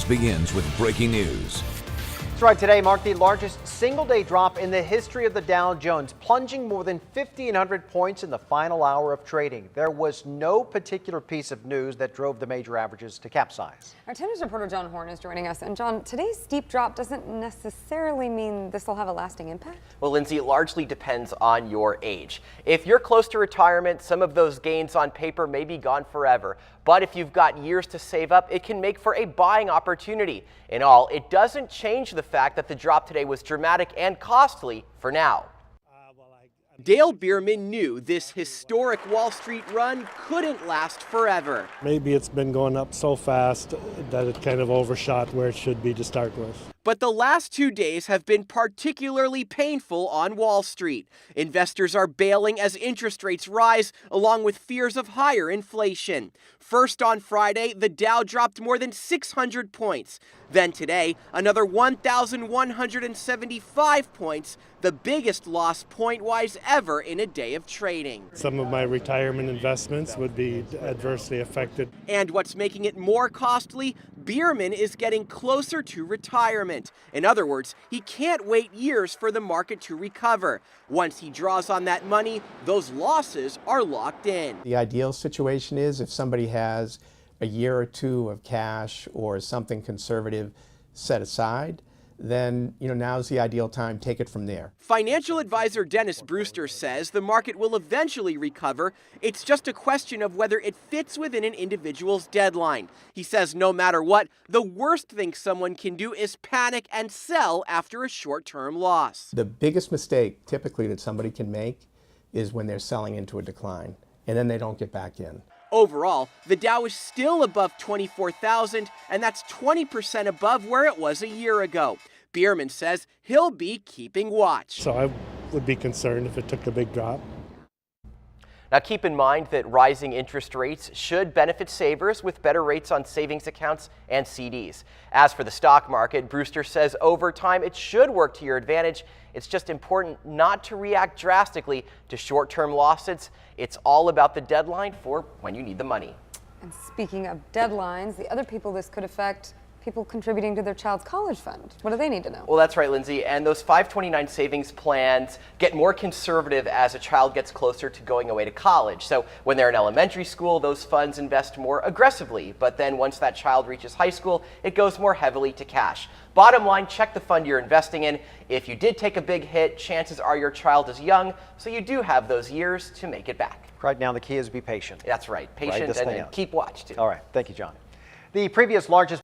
begins with breaking news. That's right. Today marked the largest single-day drop in the history of the Dow Jones, plunging more than 1,500 points in the final hour of trading. There was no particular piece of news that drove the major averages to capsize. Our tennis reporter John Horn is joining us. And John, today's steep drop doesn't necessarily mean this will have a lasting impact? Well, Lindsay, it largely depends on your age. If you're close to retirement, some of those gains on paper may be gone forever. But if you've got years to save up, it can make for a buying opportunity. In all, it doesn't change the fact that the drop today was dramatic and costly for now. Dale Bierman knew this historic Wall Street run couldn't last forever. Maybe it's been going up so fast that it kind of overshot where it should be to start with. But the last 2 days have been particularly painful on Wall Street. Investors are bailing as interest rates rise, along with fears of higher inflation. First on Friday, the Dow dropped more than 600 points. Then today, another 1,175 points, the biggest loss point-wise ever in a day of trading. Some of my retirement investments would be adversely affected. And what's making it more costly? Bierman is getting closer to retirement. In other words, he can't wait years for the market to recover. Once he draws on that money, those losses are locked in. The ideal situation is if somebody has a year or two of cash or something conservative set aside, then now's the ideal time. Take it from there. Financial advisor Dennis Brewster says the market will eventually recover. It's just a question of whether it fits within an individual's deadline. He says no matter what, the worst thing someone can do is panic and sell after a short-term loss. The biggest mistake typically that somebody can make is when they're selling into a decline and then they don't get back in. Overall, the Dow is still above 24,000, and that's 20% above where it was a year ago. Bierman says he'll be keeping watch. So I would be concerned if it took a big drop. Now keep in mind that rising interest rates should benefit savers with better rates on savings accounts and CDs. As for the stock market, Brewster says over time it should work to your advantage. It's just important not to react drastically to short-term losses. It's all about the deadline for when you need the money. And speaking of deadlines, the other people this could affect, people contributing to their child's college fund. What do they need to know? Well, that's right, Lindsay. And those 529 savings plans get more conservative as a child gets closer to going away to college. So when they're in elementary school, those funds invest more aggressively. But then once that child reaches high school, it goes more heavily to cash. Bottom line, check the fund you're investing in. If you did take a big hit, chances are your child is young, so you do have those years to make it back. Right now, the key is be patient. That's right. Patient and keep watch, too. All right. Thank you, John. The previous largest